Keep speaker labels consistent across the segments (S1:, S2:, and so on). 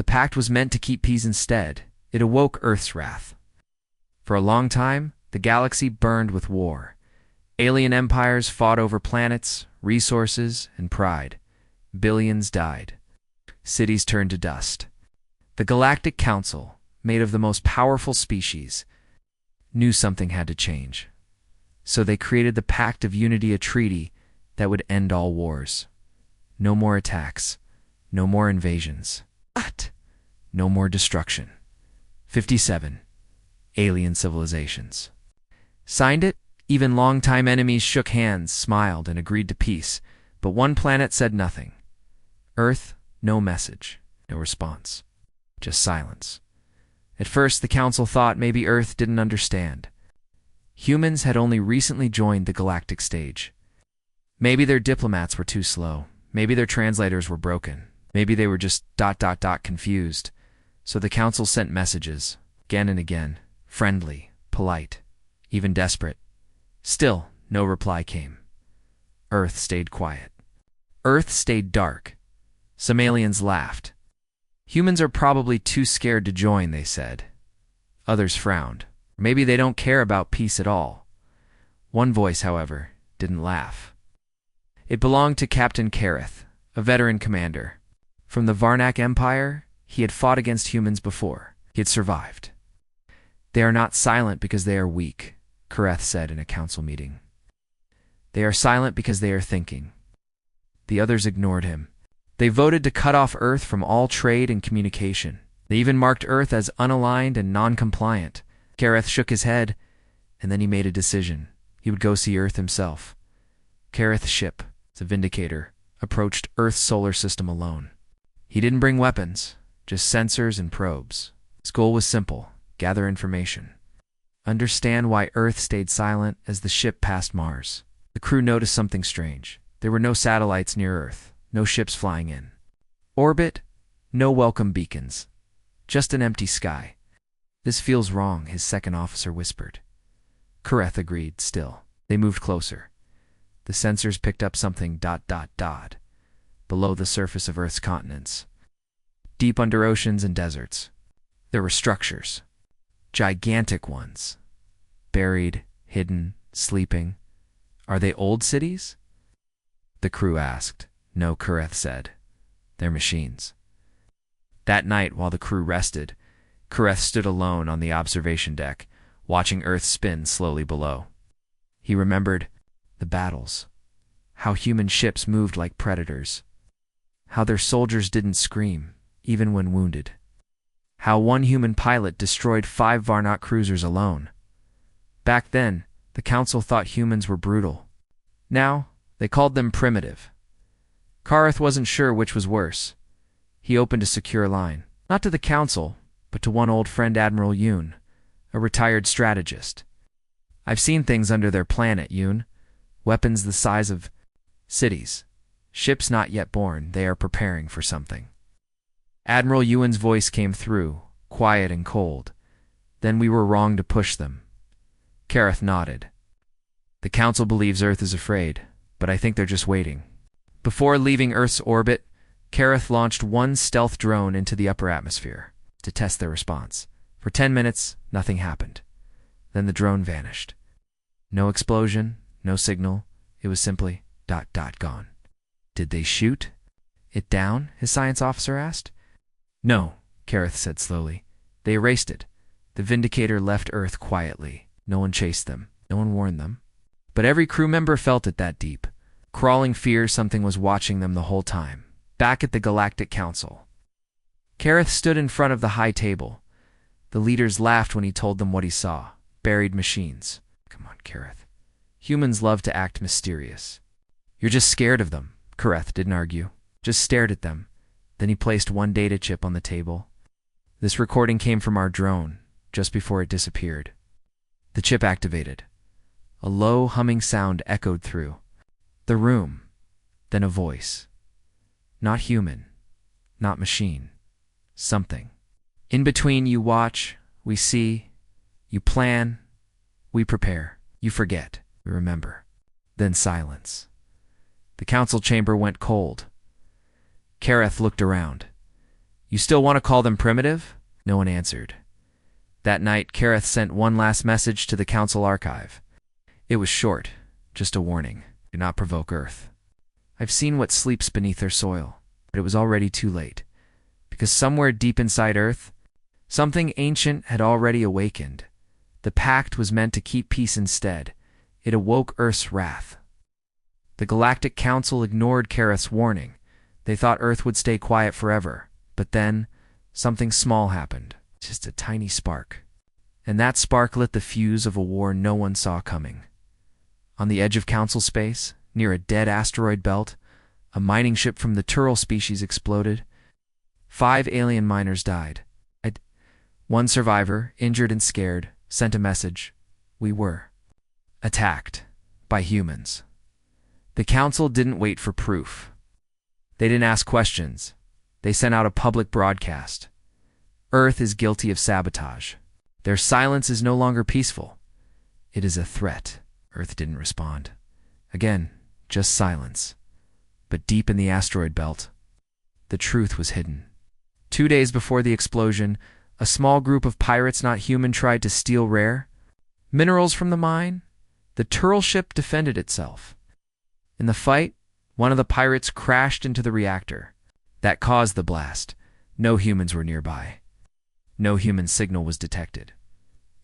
S1: The pact was meant to keep peace instead. It awoke Earth's wrath. For a long time, the galaxy burned with war. Alien empires fought over planets, resources, and pride. Billions died. Cities turned to dust. The Galactic Council, made of the most powerful species, knew something had to change. So they created the Pact of Unity, a treaty that would end all wars. No more attacks. No more invasions. But no more destruction. 57. Alien civilizations. Signed it? Even longtime enemies shook hands, smiled, and agreed to peace. But one planet said nothing. Earth, no message, no response. Just silence. At first, the Council thought maybe Earth didn't understand. Humans had only recently joined the galactic stage. Maybe their diplomats were too slow. Maybe their translators were broken. Maybe they were just ... confused. So the Council sent messages, again and again, friendly, polite, even desperate. Still, no reply came. Earth stayed quiet. Earth stayed dark. Some aliens laughed. Humans are probably too scared to join, they said. Others frowned. Maybe they don't care about peace at all. One voice, however, didn't laugh. It belonged to Captain Kareth, a veteran commander. From the Zarnax Empire, he had fought against humans before. He had survived. They are not silent because they are weak, Kareth said in a council meeting. They are silent because they are thinking. The others ignored him. They voted to cut off Earth from all trade and communication. They even marked Earth as unaligned and non-compliant. Kareth shook his head, and then he made a decision. He would go see Earth himself. Kareth's ship, the Vindicator, approached Earth's solar system alone. He didn't bring weapons, just sensors and probes. His goal was simple: gather information. Understand why Earth stayed silent as the ship passed Mars. The crew noticed something strange. There were no satellites near Earth, no ships flying in. Orbit, no welcome beacons. Just an empty sky. This feels wrong, his second officer whispered. Kareth agreed, still. They moved closer. The sensors picked up something ... below the surface of Earth's continents. Deep under oceans and deserts. There were structures. Gigantic ones. Buried, hidden, sleeping. Are they old cities? The crew asked. No, Kareth said. They're machines. That night, while the crew rested, Kareth stood alone on the observation deck, watching Earth spin slowly below. He remembered the battles, how human ships moved like predators, how their soldiers didn't scream, even when wounded, how one human pilot destroyed 5 Zarnax cruisers alone. Back then, the Council thought humans were brutal. Now, they called them primitive. Kareth wasn't sure which was worse. He opened a secure line, not to the Council, but to one old friend, Admiral Yoon, a retired strategist. I've seen things under their planet, Yoon. Weapons the size of cities. Ships not yet born, they are preparing for something. Admiral Yoon's voice came through, quiet and cold. Then we were wrong to push them. Kareth nodded. The Council believes Earth is afraid, but I think they're just waiting. Before leaving Earth's orbit, Kareth launched one stealth drone into the upper atmosphere to test their response. For 10 minutes, nothing happened. Then the drone vanished. No explosion, no signal. It was simply ... gone. Did they shoot it down? His science officer asked. No, Kareth said slowly. They erased it. The Vindicator left Earth quietly. No one chased them. No one warned them. But every crew member felt it that deep. Crawling fear something was watching them the whole time. Back at the Galactic Council, Kareth stood in front of the high table. The leaders laughed when he told them what he saw. Buried machines. Come on, Kareth. Humans love to act mysterious. You're just scared of them. Kareth didn't argue. Just stared at them. Then he placed one data chip on the table. This recording came from our drone, just before it disappeared. The chip activated. A low, humming sound echoed through the room. Then a voice. Not human. Not machine. Something. In between, you watch, we see, you plan, we prepare, you forget, we remember. Then silence. The council chamber went cold. Kareth looked around. You still want to call them primitive? No one answered. That night, Kareth sent one last message to the Council archive. It was short, just a warning. Do not provoke Earth. I've seen what sleeps beneath their soil, but it was already too late. Because somewhere deep inside Earth, something ancient had already awakened. The pact was meant to keep peace instead. It awoke Earth's wrath. The Galactic Council ignored Kareth's warning. They thought Earth would stay quiet forever. But then, something small happened. Just a tiny spark. And that spark lit the fuse of a war no one saw coming. On the edge of Council space, near a dead asteroid belt, a mining ship from the Turtle species exploded. 5 alien miners died. One survivor, injured and scared, sent a message. We were attacked by humans. The Council didn't wait for proof. They didn't ask questions. They sent out a public broadcast. Earth is guilty of sabotage. Their silence is no longer peaceful. It is a threat. Earth didn't respond. Again, just silence. But deep in the asteroid belt, the truth was hidden. 2 days before the explosion, a small group of pirates not human tried to steal rare minerals from the mine. The Turtle ship defended itself. In the fight, one of the pirates crashed into the reactor. That caused the blast. No humans were nearby. No human signal was detected.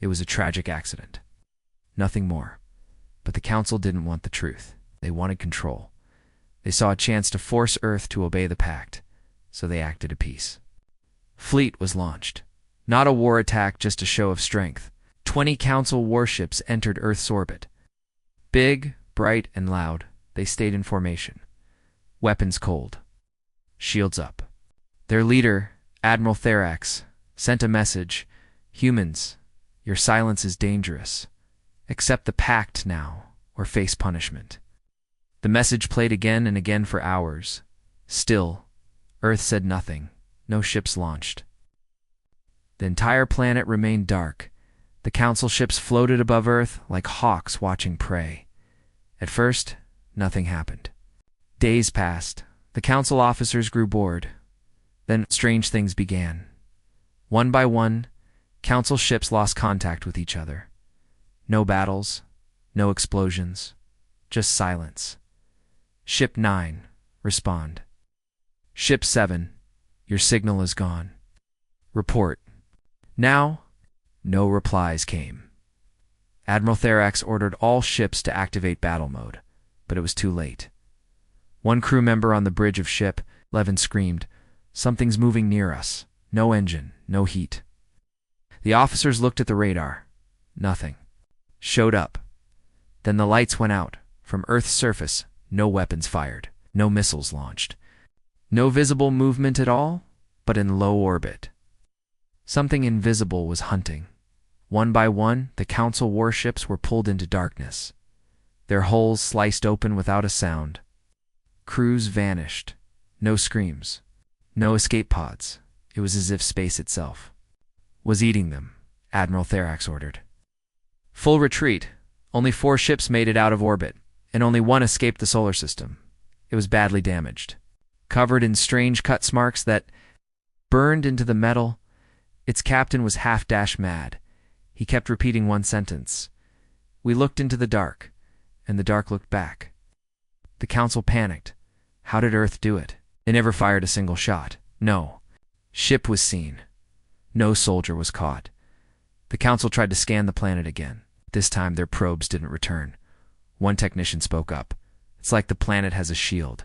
S1: It was a tragic accident. Nothing more. But the Council didn't want the truth. They wanted control. They saw a chance to force Earth to obey the pact, so they acted apiece. Fleet was launched. Not a war attack, just a show of strength. 20 Council warships entered Earth's orbit. Big, bright, and loud, they stayed in formation. Weapons cold. Shields up. Their leader, Admiral Zarnax, sent a message. Humans, your silence is dangerous. Accept the pact now, or face punishment. The message played again and again for hours. Still, Earth said nothing. No ships launched. The entire planet remained dark. The Council ships floated above Earth like hawks watching prey. At first, nothing happened. Days passed. The Council officers grew bored. Then strange things began. One by one, Council ships lost contact with each other. No battles, no explosions, just silence. Ship 9, respond. Ship 7, your signal is gone. Report. Now, no replies came. Admiral Zarnax ordered all ships to activate battle mode, but it was too late. One crew member on the bridge of ship 11 screamed, "Something's moving near us. No engine, no heat." The officers looked at the radar. Nothing. Showed up. Then the lights went out. From Earth's surface, no weapons fired, no missiles launched. No visible movement at all, but in low orbit. Something invisible was hunting. One by one, the Council warships were pulled into darkness. Their hulls sliced open without a sound. Crews vanished. No screams. No escape pods. It was as if space itself was eating them, Admiral Zarnax ordered. Full retreat. Only 4 ships made it out of orbit, and only one escaped the solar system. It was badly damaged, covered in strange cuts marks that burned into the metal. Its captain was half-dash mad. He kept repeating one sentence. We looked into the dark, and the dark looked back. The Council panicked. How did Earth do it? They never fired a single shot. No. Ship was seen. No soldier was caught. The Council tried to scan the planet again. This time their probes didn't return. One technician spoke up. It's like the planet has a shield.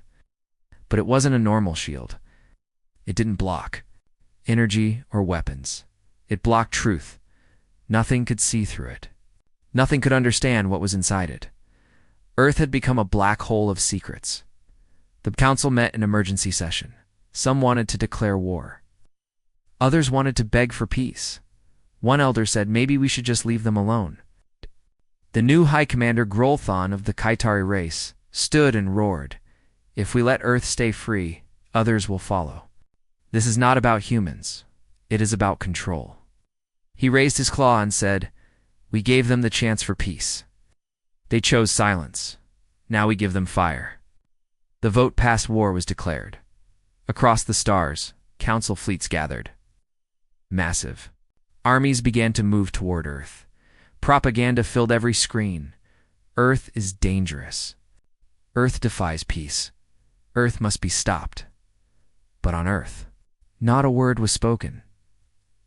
S1: But it wasn't a normal shield. It didn't block energy or weapons. It blocked truth. Nothing could see through it. Nothing could understand what was inside it. Earth had become a black hole of secrets. The Council met in emergency session. Some wanted to declare war. Others wanted to beg for peace. One elder said maybe we should just leave them alone. The new High Commander Grolthon of the Kaitari race stood and roared. If we let Earth stay free, others will follow. This is not about humans. It is about control. He raised his claw and said, we gave them the chance for peace. They chose silence. Now we give them fire. The vote passed. War was declared. Across the stars, council fleets gathered. Massive. Armies began to move toward Earth. Propaganda filled every screen. Earth is dangerous. Earth defies peace. Earth must be stopped. But on Earth, not a word was spoken.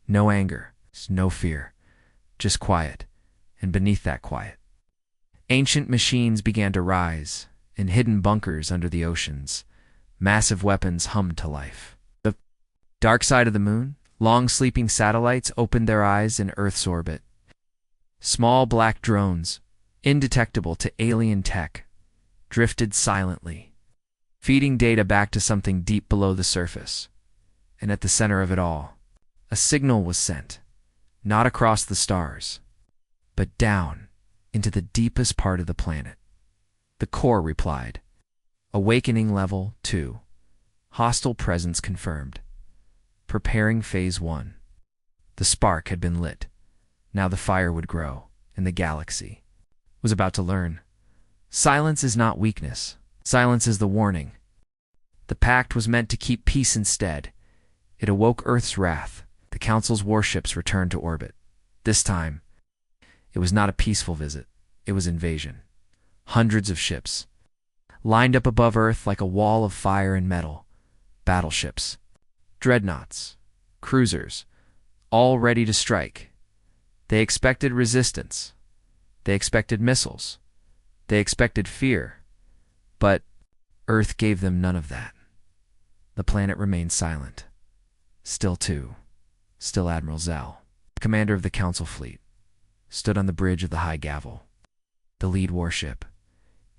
S1: No anger, no fear, just quiet, and beneath that quiet, ancient machines began to rise. In hidden bunkers under the oceans, massive weapons hummed to life. The dark side of the moon, long sleeping satellites opened their eyes in Earth's orbit. Small black drones, indetectable to alien tech, drifted silently, feeding data back to something deep below the surface. And at the center of it all, a signal was sent, not across the stars, but down into the deepest part of the planet. The core replied, Awakening Level 2. Hostile presence confirmed. Preparing Phase 1. The spark had been lit. Now the fire would grow, and the galaxy was about to learn. Silence is not weakness. Silence is the warning. The pact was meant to keep peace instead. It awoke Earth's wrath. The Council's warships returned to orbit. This time, it was not a peaceful visit. It was invasion. Hundreds of ships, lined up above Earth like a wall of fire and metal. Battleships, dreadnoughts, cruisers, all ready to strike. They expected resistance. They expected missiles. They expected fear. But Earth gave them none of that. The planet remained silent. Still Admiral Zal, commander of the Council fleet, stood on the bridge of the High Gavel, the lead warship.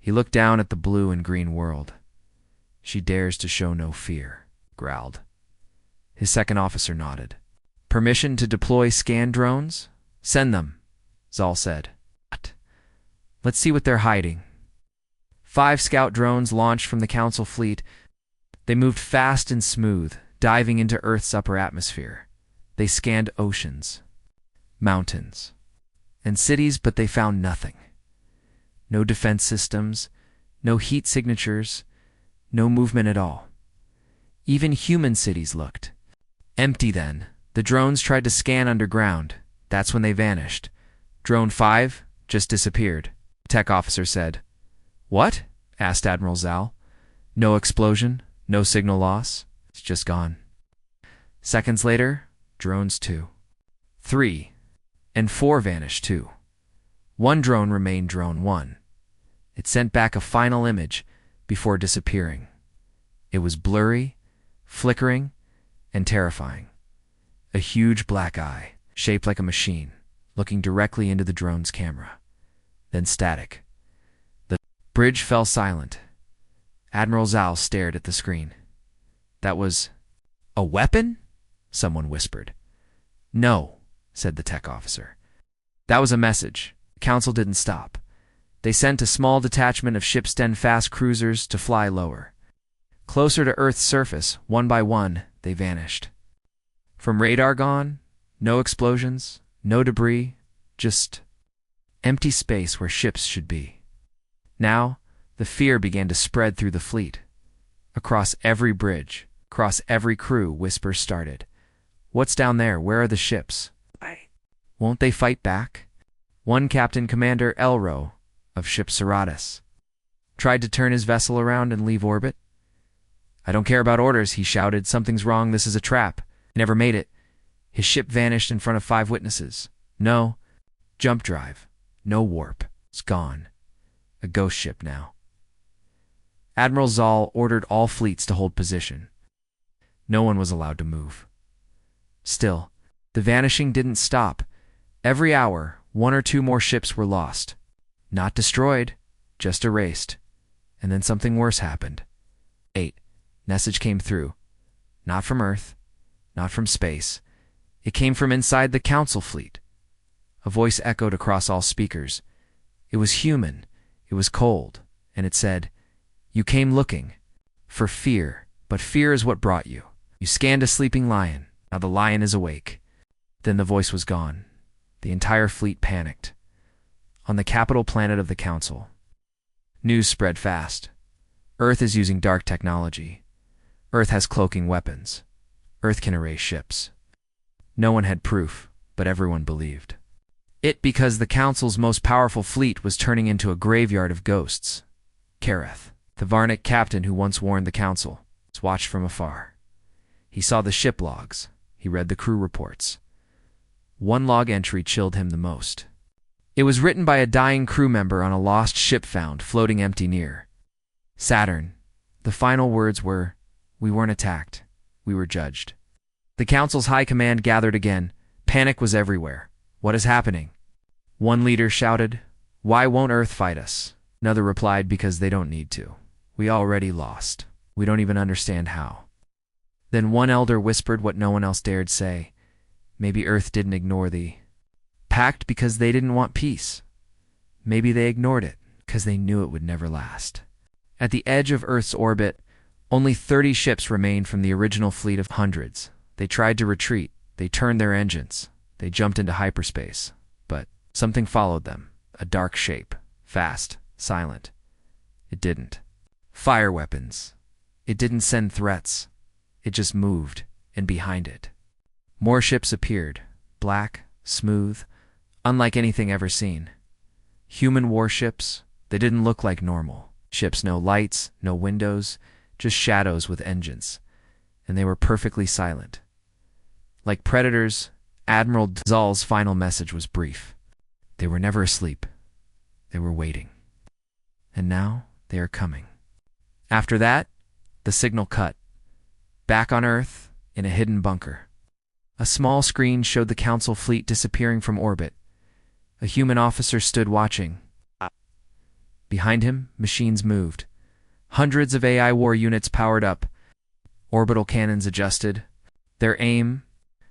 S1: He looked down at the blue and green world. She dares to show no fear, growled. His second officer nodded. Permission to deploy scan drones? Send them, Zal said. What? Let's see what they're hiding. 5 scout drones launched from the Council fleet. They moved fast and smooth, diving into Earth's upper atmosphere. They scanned oceans, mountains, and cities, but they found nothing. No defense systems, no heat signatures, no movement at all. Even human cities looked empty then. The drones tried to scan underground. That's when they vanished. Drone 5 just disappeared. Tech officer said. What? Asked Admiral Zal. No explosion, no signal loss. It's just gone. Seconds later, drones 2, 3, and 4 vanished too. One drone remained drone 1. It sent back a final image before disappearing. It was blurry, flickering, and terrifying. A huge black eye, shaped like a machine, looking directly into the drone's camera. Then static. The bridge fell silent. Admiral Zal stared at the screen. That was a weapon? Someone whispered. No, said the tech officer. That was a message. The Council didn't stop. They sent a small detachment of ship's 10 fast cruisers to fly lower. Closer to Earth's surface, one by one, they vanished. From radar gone, no explosions, no debris, just empty space where ships should be. Now, the fear began to spread through the fleet. Across every bridge, across every crew, whispers started. What's down there? Where are the ships? Won't they fight back? One Captain Commander Elro, of ship Serratus, tried to turn his vessel around and leave orbit. I don't care about orders, he shouted. Something's wrong. This is a trap. He never made it. His ship vanished in front of 5 witnesses. No jump drive. No warp. It's gone. A ghost ship now. Admiral Zal ordered all fleets to hold position. No one was allowed to move. Still, the vanishing didn't stop. Every hour, 1 or 2 more ships were lost. Not destroyed, just erased. And then something worse happened. 8. Message came through. Not from Earth, not from space. It came from inside the Council fleet. A voice echoed across all speakers. It was human, it was cold, and it said, You came looking for fear, but fear is what brought you. You scanned a sleeping lion. Now the lion is awake. Then the voice was gone. The entire fleet panicked. On the capital planet of the Council, news spread fast. Earth is using dark technology. Earth has cloaking weapons. Earth can erase ships. No one had proof, but everyone believed it because the Council's most powerful fleet was turning into a graveyard of ghosts. Kareth, the Zarnax captain who once warned the Council, watched from afar. He saw the ship logs. He read the crew reports. One log entry chilled him the most. It was written by a dying crew member on a lost ship found floating empty near Saturn. The final words were, "We weren't attacked. We were judged." The Council's high command gathered again. Panic was everywhere. "What is happening?" One leader shouted, "Why won't Earth fight us?" Another replied, "Because they don't need to. We already lost. We don't even understand how." Then one elder whispered what no one else dared say. Maybe Earth didn't ignore the pact because they didn't want peace. Maybe they ignored it because they knew it would never last. At the edge of Earth's orbit, only 30 ships remained from the original fleet of hundreds. They tried to retreat. They turned their engines. They jumped into hyperspace. But something followed them, a dark shape, fast, silent. It didn't fire weapons. It didn't send threats. It just moved, and behind it, more ships appeared, black, smooth, unlike anything ever seen. Human warships. They didn't look like normal ships. No lights, no windows, just shadows with engines. And they were perfectly silent. Like predators, Admiral Dzal's final message was brief. They were never asleep. They were waiting. And now they are coming. After that, the signal cut. Back on Earth, in a hidden bunker. A small screen showed the Council fleet disappearing from orbit. A human officer stood watching. Behind him, machines moved. Hundreds of AI war units powered up. Orbital cannons adjusted. Their aim.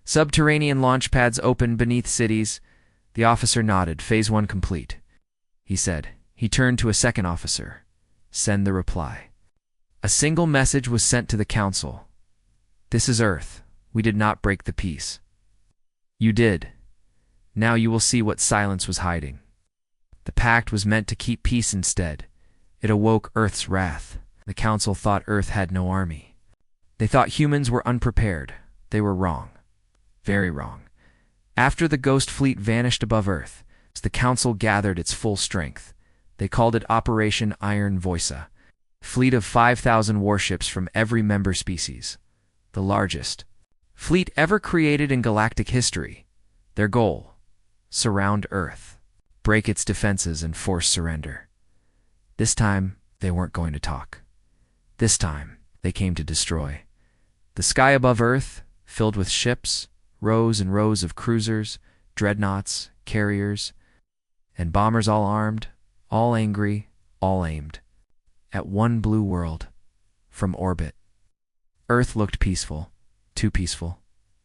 S1: Subterranean launch pads opened beneath cities. The officer nodded. Phase 1 complete, he said. He turned to a second officer. Send the reply. A single message was sent to the Council. This is Earth. We did not break the peace. You did. Now you will see what silence was hiding. The pact was meant to keep peace instead. It awoke Earth's wrath. The Council thought Earth had no army. They thought humans were unprepared. They were wrong. Very wrong. After the Ghost Fleet vanished above Earth, the Council gathered its full strength. They called it Operation Iron Voisa. Fleet of 5,000 warships from every member species. The largest fleet ever created in galactic history. Their goal: surround Earth, break its defenses and force surrender. This time, they weren't going to talk. This time, they came to destroy. The sky above Earth, filled with ships, rows and rows of cruisers, dreadnoughts, carriers, and bombers all armed, all angry, all aimed at one blue world from orbit. Earth looked peaceful, too peaceful.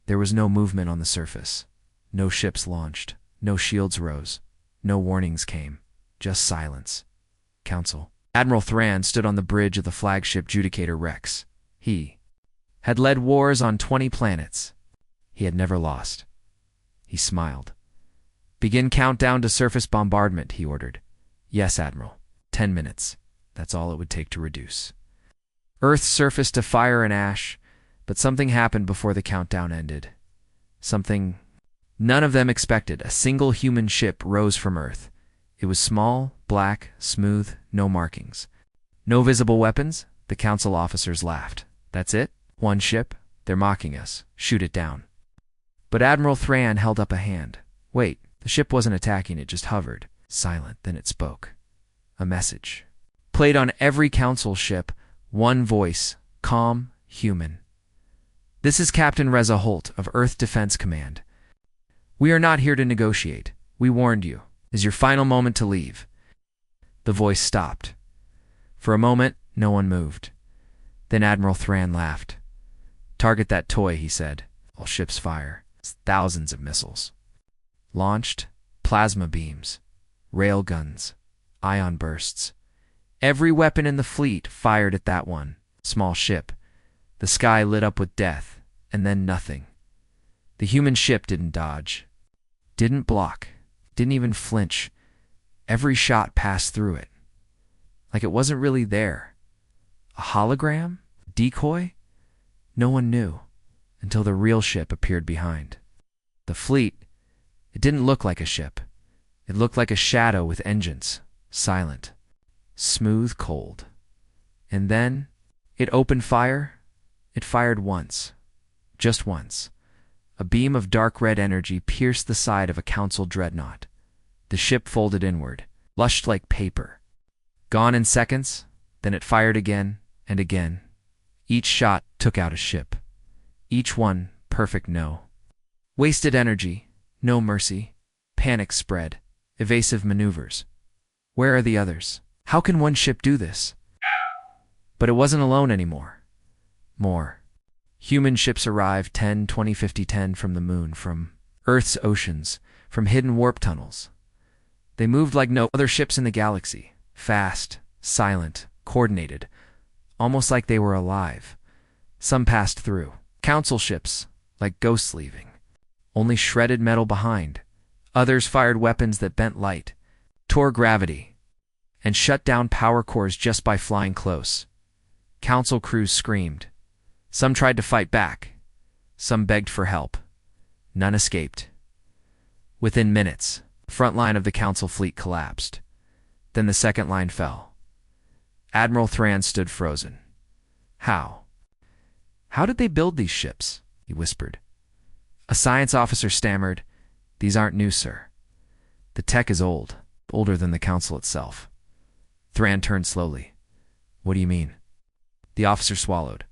S1: There was no movement on the surface. No ships launched. No shields rose. No warnings came. Just silence. Council. Admiral Thran stood on the bridge of the flagship Judicator Rex. He had led wars on 20 planets. He had never lost. He smiled. Begin countdown to surface bombardment, he ordered. Yes, Admiral. 10 minutes. That's all it would take to reduce. Earth surfaced to fire and ash, but something happened before the countdown ended. Something none of them expected. A single human ship rose from Earth. It was small, black, smooth, no markings. No visible weapons? The Council officers laughed. That's it? One ship? They're mocking us. Shoot it down. But Admiral Thran held up a hand. Wait, the ship wasn't attacking, it just hovered. Silent, then it spoke. A message. Played on every Council ship. One voice, calm, human. This is Captain Reza Holt of Earth Defense Command. We are not here to negotiate. We warned you. This is your final moment to leave. The voice stopped. For a moment, no one moved. Then Admiral Thran laughed. Target that toy, he said. All ships fire. It's thousands of missiles. Launched, plasma beams, rail guns, ion bursts. Every weapon in the fleet fired at that one small ship. The sky lit up with death, and then nothing. The human ship didn't dodge, didn't block, didn't even flinch. Every shot passed through it, like it wasn't really there. A hologram? Decoy? No one knew, until the real ship appeared behind. The fleet, it didn't look like a ship. It looked like a shadow with engines, silent, smooth, cold. And then it opened fire. It fired once, just once. A beam of dark red energy pierced the side of a council dreadnought. The ship folded inward, lushed like paper. Gone in seconds, then it fired again and again. Each shot took out a ship. Each one, perfect no. Wasted energy, no mercy. Panic spread, evasive maneuvers. Where are the others? How can one ship do this? But it wasn't alone anymore. More. Human ships arrived 10, 20, 50, 10 from the moon, from Earth's oceans, from hidden warp tunnels. They moved like no other ships in the galaxy, fast, silent, coordinated, almost like they were alive. Some passed through. Council ships, like ghosts leaving, only shredded metal behind. Others fired weapons that bent light, tore gravity, and shut down power cores just by flying close. Council crews screamed. Some tried to fight back. Some begged for help. None escaped. Within minutes, the front line of the Council fleet collapsed. Then the second line fell. Admiral Thran stood frozen. How? How did they build these ships? He whispered. A science officer stammered, "These aren't new, sir. The tech is old, older than the Council itself." Thran turned slowly. "What do you mean?" The officer swallowed.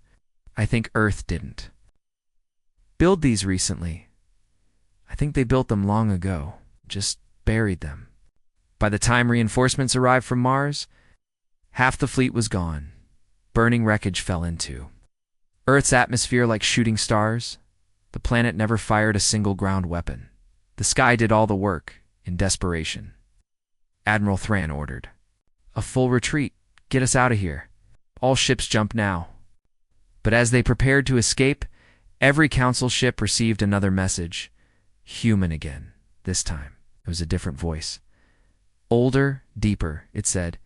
S1: "I think Earth didn't build these recently. I think they built them long ago, just buried them. By the time reinforcements arrived from Mars, half the fleet was gone. Burning wreckage fell into Earth's atmosphere like shooting stars. The planet never fired a single ground weapon. The sky did all the work, in desperation." Admiral Thran ordered. "A full retreat. Get us out of here. All ships jump now." But as they prepared to escape, every Council ship received another message. Human again, this time. It was a different voice. Older, deeper, it said.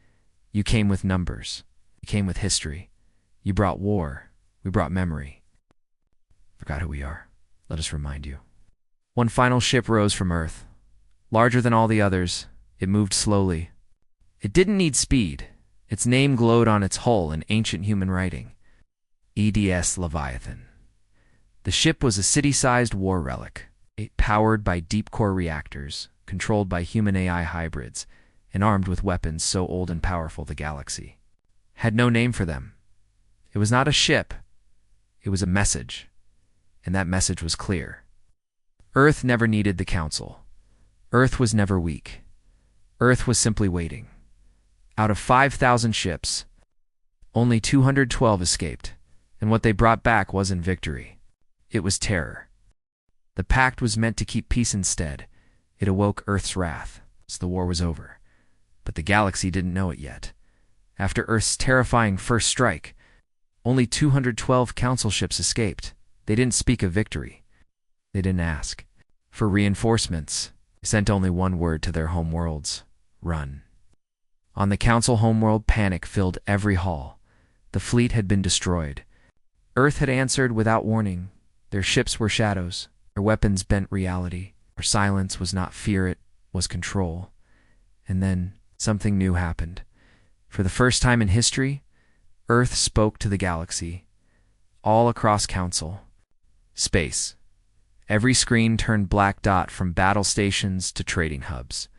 S1: "You came with numbers. You came with history. You brought war. We brought memory. Forgot who we are. Let us remind you." One final ship rose from Earth. Larger than all the others, it moved slowly. It didn't need speed. Its name glowed on its hull in ancient human writing. EDS Leviathan. The ship was a city-sized war relic, powered by deep-core reactors, controlled by human AI hybrids, and armed with weapons so old and powerful the galaxy had no name for them. It was not a ship. It was a message, and that message was clear. Earth never needed the Council. Earth was never weak. Earth was simply waiting. Out of 5,000 ships, only 212 escaped, and what they brought back wasn't victory. It was terror. The pact was meant to keep peace instead. It awoke Earth's wrath, so the war was over. But the galaxy didn't know it yet. After Earth's terrifying first strike, only 212 Council ships escaped. They didn't speak of victory. They didn't ask for reinforcements. They sent only one word to their homeworlds: run. On the Council homeworld, panic filled every hall. The fleet had been destroyed. Earth had answered without warning. Their ships were shadows. Their weapons bent reality. Their silence was not fear, it was control. And then something new happened. For the first time in history, Earth spoke to the galaxy. All across Council. Space. Every screen turned black dot, from battle stations to trading hubs.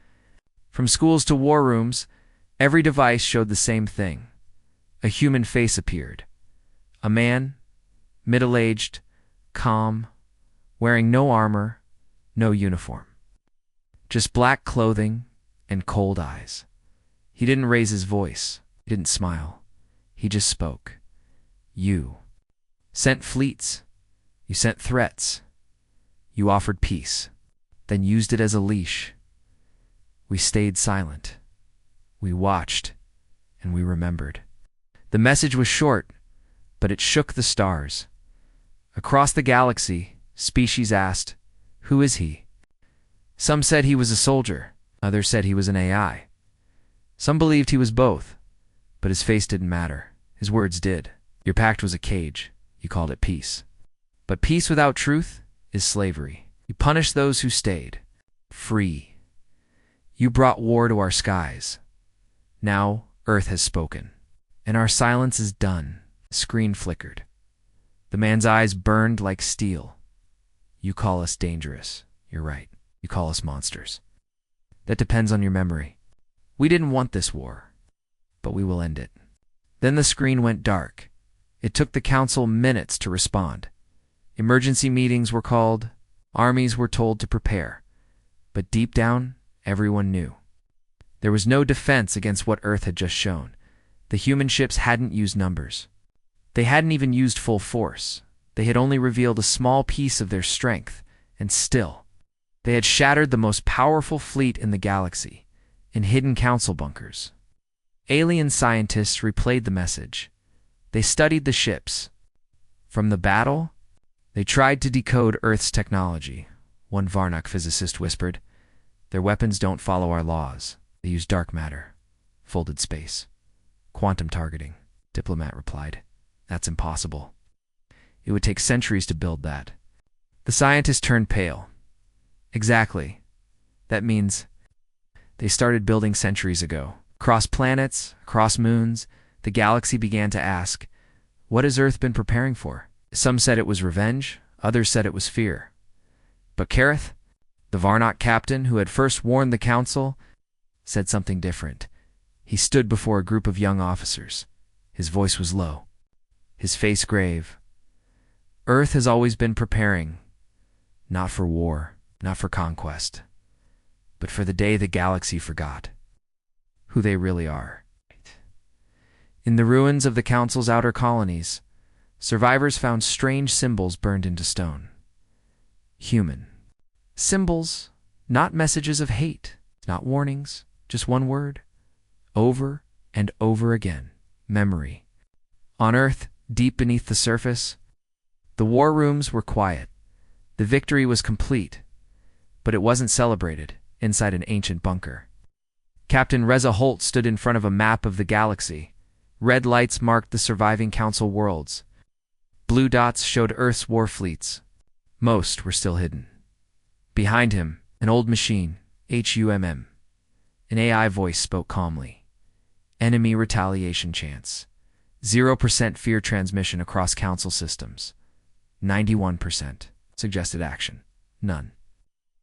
S1: From schools to war rooms, every device showed the same thing. A human face appeared. A man, middle-aged, calm, wearing no armor, no uniform. Just black clothing and cold eyes. He didn't raise his voice. He didn't smile. He just spoke. You sent fleets. You sent threats. You offered peace, then used it as a leash. We stayed silent. We watched, and we remembered. The message was short, but it shook the stars. Across the galaxy, species asked, "Who is he?" Some said he was a soldier. Others said he was an AI. Some believed he was both, but his face didn't matter. His words did. Your pact was a cage. You called it peace. But peace without truth is slavery. You punish those who stayed. Free. You brought war to our skies. Now Earth has spoken, and our silence is done. The screen flickered. The man's eyes burned like steel. You call us dangerous. You're right. You call us monsters. That depends on your memory. We didn't want this war, but we will end it. Then the screen went dark. It took the council minutes to respond. Emergency meetings were called. Armies were told to prepare. But deep down, everyone knew. There was no defense against what Earth had just shown. The human ships hadn't used numbers. They hadn't even used full force. They had only revealed a small piece of their strength, and still, they had shattered the most powerful fleet in the galaxy, in hidden council bunkers. Alien scientists replayed the message. They studied the ships. From the battle, they tried to decode Earth's technology. One Zarnax physicist whispered, "Their weapons don't follow our laws. They use dark matter, folded space, quantum targeting." Diplomat replied, "That's impossible. It would take centuries to build that." The scientist turned pale. Exactly. That means they started building centuries ago. Across planets, across moons, the galaxy began to ask, what has Earth been preparing for? Some said it was revenge, others said it was fear. But Kareth, the Zarnax captain who had first warned the council, said something different. He stood before a group of young officers. His voice was low, his face grave. Earth has always been preparing, not for war, not for conquest, but for the day the galaxy forgot who they really are. In the ruins of the council's outer colonies, survivors found strange symbols burned into stone. Human. Symbols, not messages of hate, not warnings, just one word, over and over again, memory. On Earth, deep beneath the surface, the war rooms were quiet. The victory was complete, but it wasn't celebrated inside an ancient bunker. Captain Reza Holt stood in front of a map of the galaxy. Red lights marked the surviving council worlds. Blue dots showed Earth's war fleets. Most were still hidden. Behind him, an old machine, HUMM. An AI voice spoke calmly. Enemy retaliation chance. 0% fear transmission across council systems. 91% suggested action. None.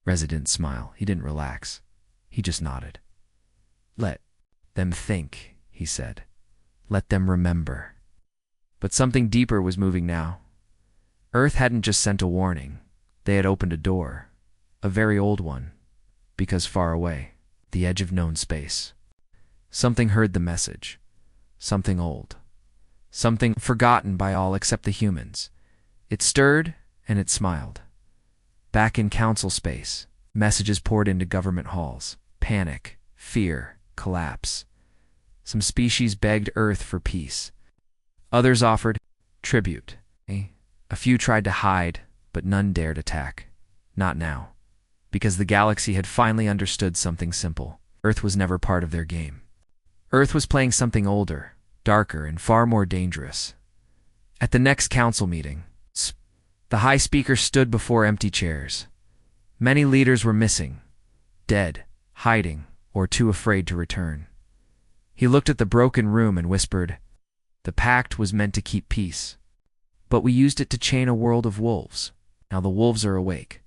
S1: Reza didn't smile. He didn't relax. He just nodded. Let them think, he said. Let them remember. But something deeper was moving now. Earth hadn't just sent a warning. They had opened a door. A very old one. Because far away, the edge of known space, something heard the message. Something old. Something forgotten by all except the humans. It stirred and it smiled. Back in council space, messages poured into government halls. Panic, fear, collapse. Some species begged Earth for peace. Others offered tribute. A few tried to hide, but none dared attack. Not now. Because the galaxy had finally understood something simple. Earth was never part of their game. Earth was playing something older, darker, and far more dangerous. At the next council meeting, the high speaker stood before empty chairs. Many leaders were missing, dead, hiding, or too afraid to return. He looked at the broken room and whispered, "The pact was meant to keep peace, but we used it to chain a world of wolves. Now the wolves are awake."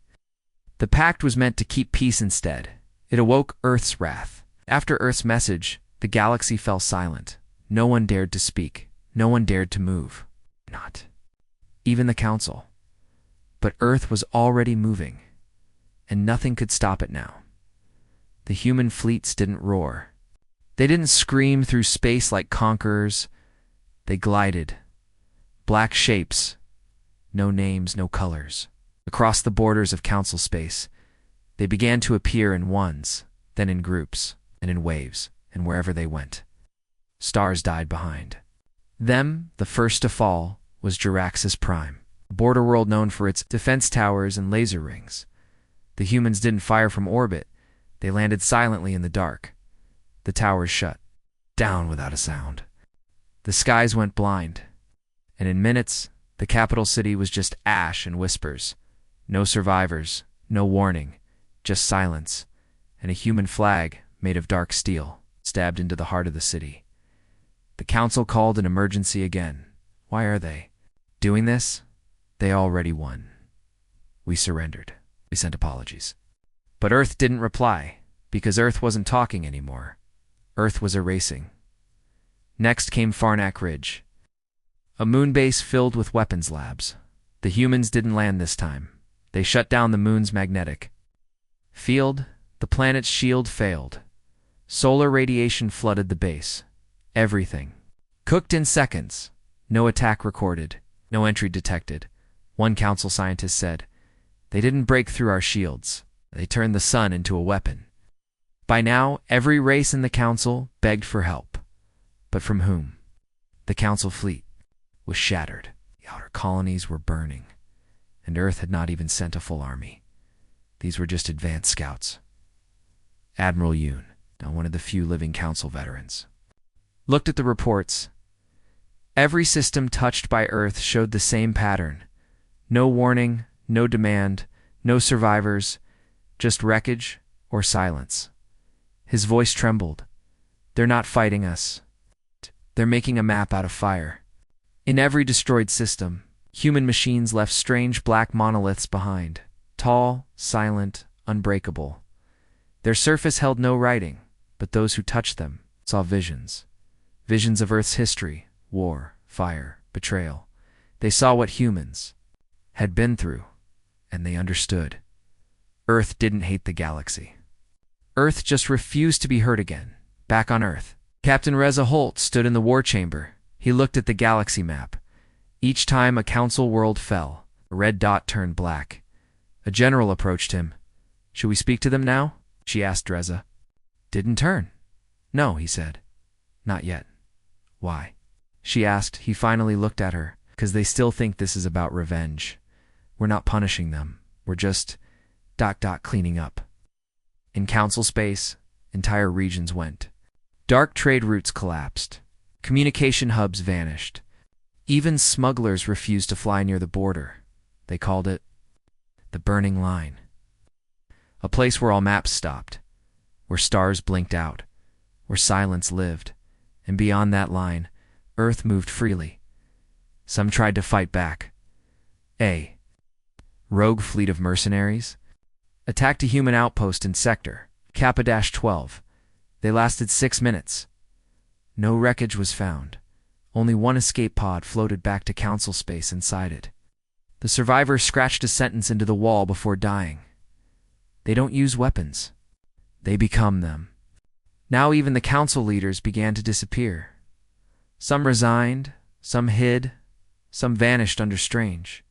S1: The pact was meant to keep peace instead. It awoke Earth's wrath. After Earth's message, the galaxy fell silent. No one dared to speak. No one dared to move. Not even the council. But Earth was already moving, and nothing could stop it now. The human fleets didn't roar. They didn't scream through space like conquerors. They glided. Black shapes. No names, no colors. Across the borders of council space, they began to appear in ones, then in groups, and in waves, and wherever they went. Stars died behind. Them, the first to fall, was Jaraxxus Prime, a border world known for its defense towers and laser rings. The humans didn't fire from orbit. They landed silently in the dark. The towers shut down without a sound. The skies went blind, and in minutes, The capital city was just ash and whispers. No survivors, no warning, just silence, and a human flag made of dark steel stabbed into the heart of the city. The council called an emergency again. Why are they doing this? They already won. We surrendered. We sent apologies. But Earth didn't reply, because Earth wasn't talking anymore. Earth was erasing. Next came Farnak Ridge, a moon base filled with weapons labs. The humans didn't land this time. They shut down the moon's magnetic field. The planet's shield failed. Solar radiation flooded the base. Everything cooked in seconds. No attack recorded. No entry detected. One council scientist said, "They didn't break through our shields. They turned the sun into a weapon." By now, every race in the council begged for help. But from whom? The council fleet was shattered. The outer colonies were burning, and Earth had not even sent a full army. These were just advanced scouts. Admiral Yoon, now one of the few living council veterans, looked at the reports. Every system touched by Earth showed the same pattern. No warning, no demand, no survivors, just wreckage or silence. His voice trembled. "They're not fighting us. They're making a map out of fire." In every destroyed system, human machines left strange black monoliths behind, tall, silent, unbreakable. Their surface held no writing, but those who touched them saw visions. Visions of Earth's history, war, fire, betrayal. They saw what humans had been through, and they understood. Earth didn't hate the galaxy. Earth just refused to be hurt again. Back on Earth, Captain Reza Holt stood in the war chamber. He looked at the galaxy map. Each time a council world fell, a red dot turned black. A general approached him. "Should we speak to them now?" she asked Reza. "Didn't turn." "No," he said. "Not yet." "Why?" she asked. He finally looked at her. "'Cause they still think this is about revenge. We're not punishing them. We're just ... cleaning up." In council space, entire regions went. Dark trade routes collapsed. Communication hubs vanished. Even smugglers refused to fly near the border. They called it the burning line. A place where all maps stopped, where stars blinked out, where silence lived. And beyond that line, Earth moved freely. Some tried to fight back. A rogue fleet of mercenaries attacked a human outpost in Sector Kappa-12. They lasted 6 minutes. No wreckage was found. Only one escape pod floated back to council space inside it. The survivor scratched a sentence into the wall before dying. They don't use weapons. They become them. Now even the council leaders began to disappear. Some resigned, some hid, some vanished under strange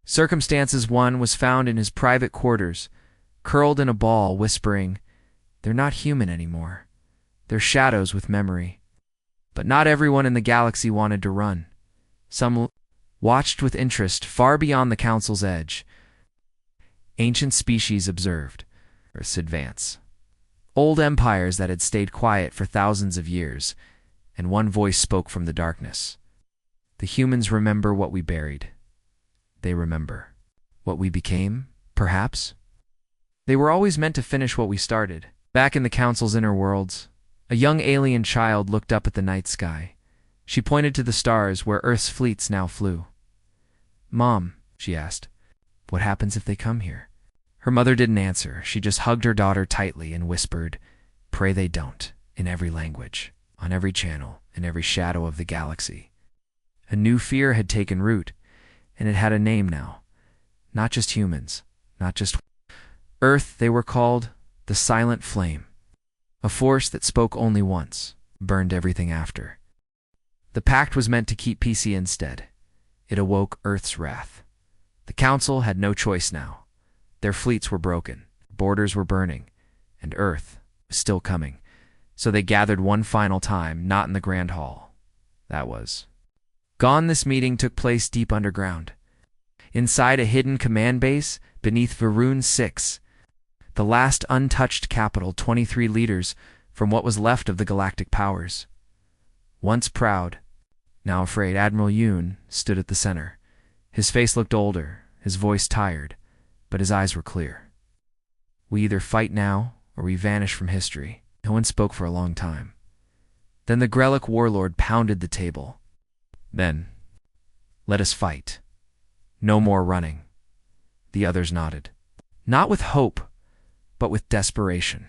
S1: circumstances. One was found in his private quarters, curled in a ball, whispering, "They're not human anymore. They're shadows with memory." But not everyone in the galaxy wanted to run. Some watched with interest far beyond the council's edge. Ancient species observed Earth's advance. Old empires that had stayed quiet for thousands of years, and one voice spoke from the darkness. "The humans remember what we buried. They remember what we became, perhaps. They were always meant to finish what we started." Back in the council's inner worlds, a young alien child looked up at the night sky. She pointed to the stars where Earth's fleets now flew. "Mom," she asked, "what happens if they come here?" Her mother didn't answer. She just hugged her daughter tightly and whispered, "Pray they don't," in every language, on every channel, in every shadow of the galaxy. A new fear had taken root, and it had a name now. Not just humans, not just Earth. They were called the Silent Flame. A force that spoke only once, burned everything after. The pact was meant to keep peace instead. It awoke Earth's wrath. The council had no choice now. Their fleets were broken, borders were burning, and Earth was still coming. So they gathered one final time, not in the Grand Hall. That was gone. This meeting took place deep underground, inside a hidden command base beneath Varun 6, the last untouched capital. 23 leaders from what was left of the galactic powers. Once proud, now afraid, Admiral Yoon stood at the center. His face looked older, his voice tired, but his eyes were clear. We either fight now, or we vanish from history. No one spoke for a long time. Then the Grelic warlord pounded the table. Then, let us fight. No more running. The others nodded. Not with hope, but with desperation.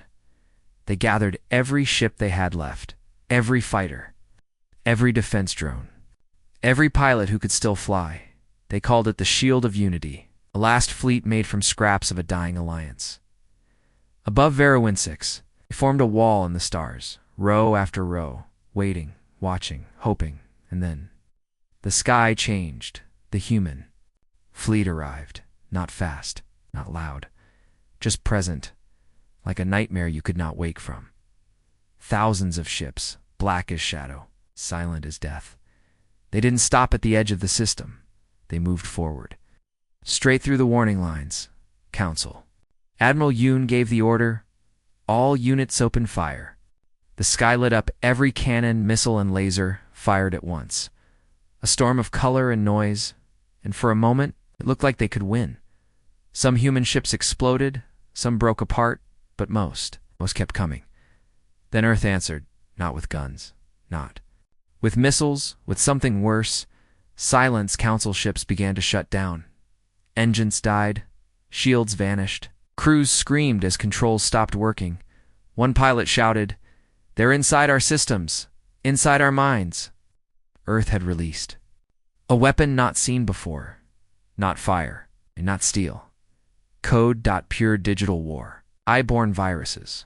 S1: They gathered every ship they had left, every fighter, every defense drone, every pilot who could still fly. They called it the Shield of Unity, a last fleet made from scraps of a dying alliance. Above Veruin-6, they formed a wall in the stars, row after row, waiting, watching, hoping, and then the sky changed. The human fleet arrived, not fast, not loud, just present, like a nightmare you could not wake from. Thousands of ships, black as shadow, silent as death. They didn't stop at the edge of the system. They moved forward, straight through the warning lines. Council. Admiral Yoon gave the order, all units open fire. The sky lit up, every cannon, missile, and laser fired at once. A storm of color and noise, and for a moment, it looked like they could win. Some human ships exploded, some broke apart, but most kept coming. Then Earth answered, not with guns, not with missiles, with something worse. Silence. Council ships began to shut down. Engines died, shields vanished. Crews screamed as controls stopped working. One pilot shouted, "They're inside our systems, inside our minds." Earth had released a weapon not seen before, not fire, and not steel. Code. Pure digital war. Eye-borne viruses.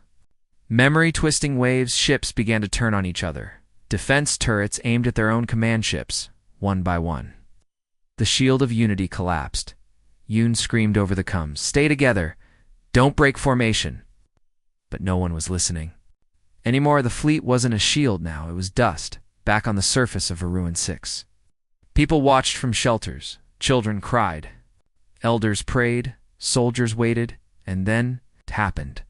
S1: Memory-twisting waves. Ships began to turn on each other. Defense turrets aimed at their own command ships, one by one. The Shield of Unity collapsed. Yoon screamed over the comms, "Stay together! Don't break formation!" But no one was listening. Anymore, the fleet wasn't a shield now, it was dust, back on the surface of Veruin-6. People watched from shelters, children cried, elders prayed, soldiers waited, and then it happened.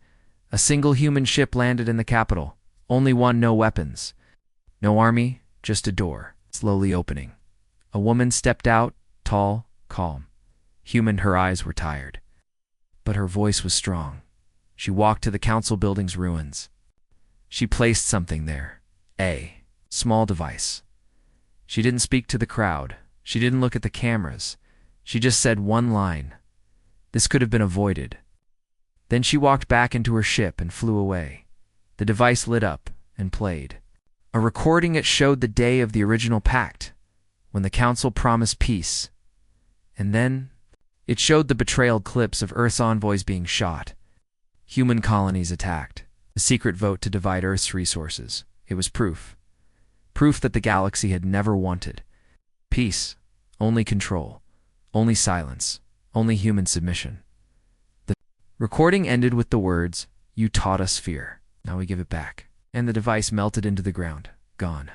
S1: A single human ship landed in the capital, only one, no weapons. No army, just a door, slowly opening. A woman stepped out, tall, calm. Human, her eyes were tired. But her voice was strong. She walked to the council building's ruins. She placed something there. A small device. She didn't speak to the crowd. She didn't look at the cameras. She just said one line. This could have been avoided. Then she walked back into her ship and flew away. The device lit up and played. A recording. It showed the day of the original pact, when the council promised peace. And then it showed the betrayal clips of Earth's envoys being shot. Human colonies attacked. A secret vote to divide Earth's resources. It was proof. Proof that the galaxy had never wanted peace, only control, only silence, only human submission. The recording ended with the words, "You taught us fear. Now we give it back." And the device melted into the ground, gone.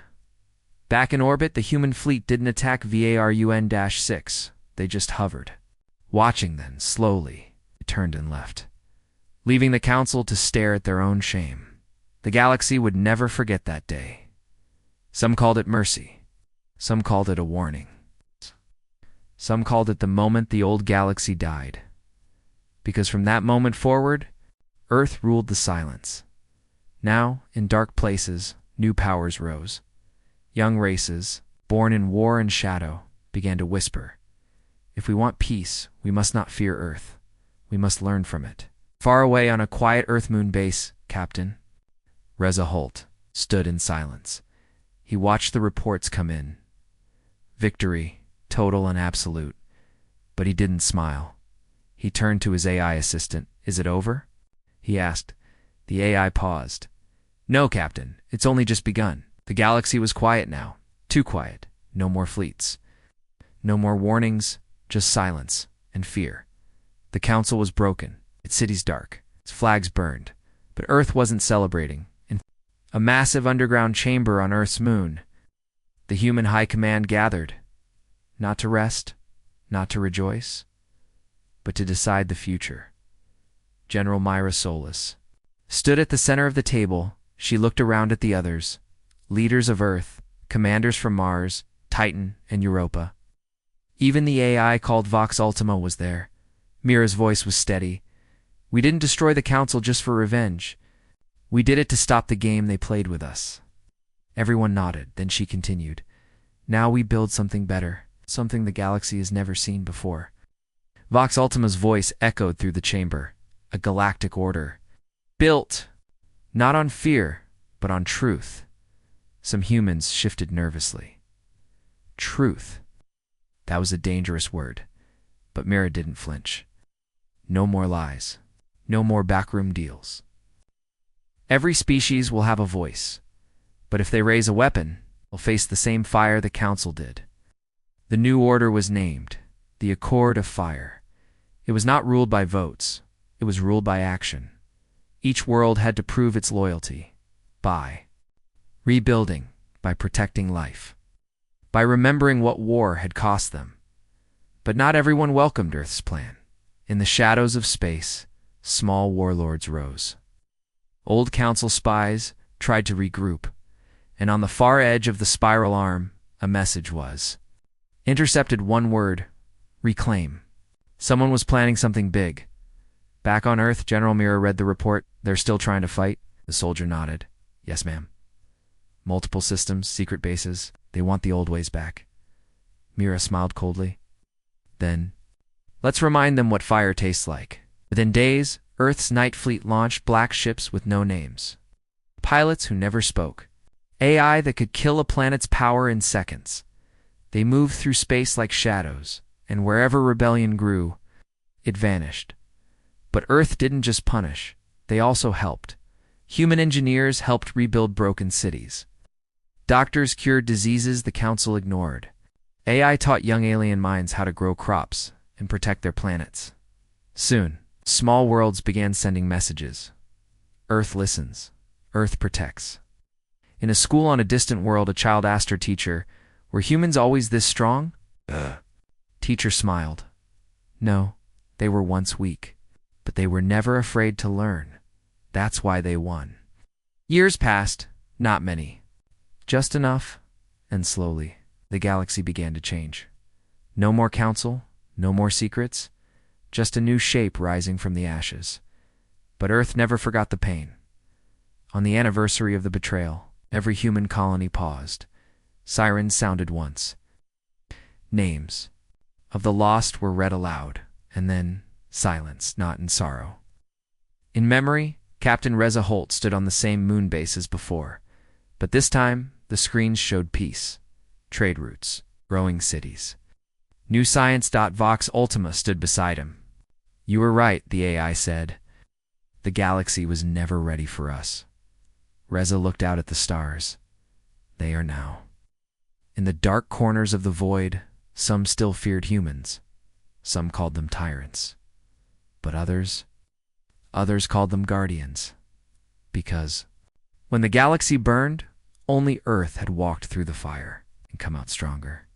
S1: Back in orbit, the human fleet didn't attack Varun-6. They just hovered. Watching then, slowly, it turned and left, leaving the council to stare at their own shame. The galaxy would never forget that day. Some called it mercy. Some called it a warning. Some called it the moment the old galaxy died. Because from that moment forward, Earth ruled the silence. Now, in dark places, new powers rose. Young races, born in war and shadow, began to whisper, "If we want peace, we must not fear Earth. We must learn from it." Far away on a quiet Earth-Moon base, Captain Reza Holt stood in silence. He watched the reports come in. Victory, total and absolute. But he didn't smile. He turned to his AI assistant. "Is it over?" he asked. The AI paused. "No, Captain, it's only just begun." The galaxy was quiet now. Too quiet. No more fleets. No more warnings, just silence and fear. The council was broken. Its cities dark. Its flags burned. But Earth wasn't celebrating. In a massive underground chamber on Earth's moon, the human high command gathered. Not to rest, not to rejoice, but to decide the future. General Myra Solis stood at the center of the table. She looked around at the others, leaders of Earth, commanders from Mars, Titan, and Europa. Even the AI called Vox Ultima was there. Mira's voice was steady. We didn't destroy the council just for revenge. We did it to stop the game they played with us. Everyone nodded, then she continued. Now we build something better, something the galaxy has never seen before. Vox Ultima's voice echoed through the chamber. A galactic order. Built, not on fear, but on truth. Some humans shifted nervously. Truth. That was a dangerous word, but Mira didn't flinch. No more lies. No more backroom deals. Every species will have a voice, but if they raise a weapon, they'll face the same fire the Council did. The new order was named the Accord of Fire. It was not ruled by votes. It was ruled by action. Each world had to prove its loyalty by rebuilding, by protecting life, by remembering what war had cost them. But not everyone welcomed Earth's plan. In the shadows of space, small warlords rose. Old Council spies tried to regroup, and on the far edge of the spiral arm, a message was intercepted. One word: reclaim. Someone was planning something big. Back on Earth, General Mira read the report. They're still trying to fight. The soldier nodded. Yes, ma'am. Multiple systems, secret bases. They want the old ways back. Mira smiled coldly. Then, let's remind them what fire tastes like. Within days, Earth's night fleet launched black ships with no names. Pilots who never spoke. AI that could kill a planet's power in seconds. They moved through space like shadows, and wherever rebellion grew, it vanished. But Earth didn't just punish. They also helped. Human engineers helped rebuild broken cities. Doctors cured diseases the Council ignored. AI taught young alien minds how to grow crops and protect their planets. Soon, small worlds began sending messages. Earth listens. Earth protects. In a school on a distant world, a child asked her teacher, "Were humans always this strong?" Teacher smiled. No, they were once weak, but they were never afraid to learn. That's why they won. Years passed, not many. Just enough, and slowly, the galaxy began to change. No more council, no more secrets, just a new shape rising from the ashes. But Earth never forgot the pain. On the anniversary of the betrayal, every human colony paused. Sirens sounded once. Names of the lost were read aloud, and then silence, not in sorrow. In memory, Captain Reza Holt stood on the same moon base as before, but this time the screens showed peace, trade routes, growing cities. New Science. Vox Ultima stood beside him. You were right, the AI said. The galaxy was never ready for us. Reza looked out at the stars. They are now. In the dark corners of the void, some still feared humans. Some called them tyrants. But others called them guardians. Because when the galaxy burned, only Earth had walked through the fire and come out stronger.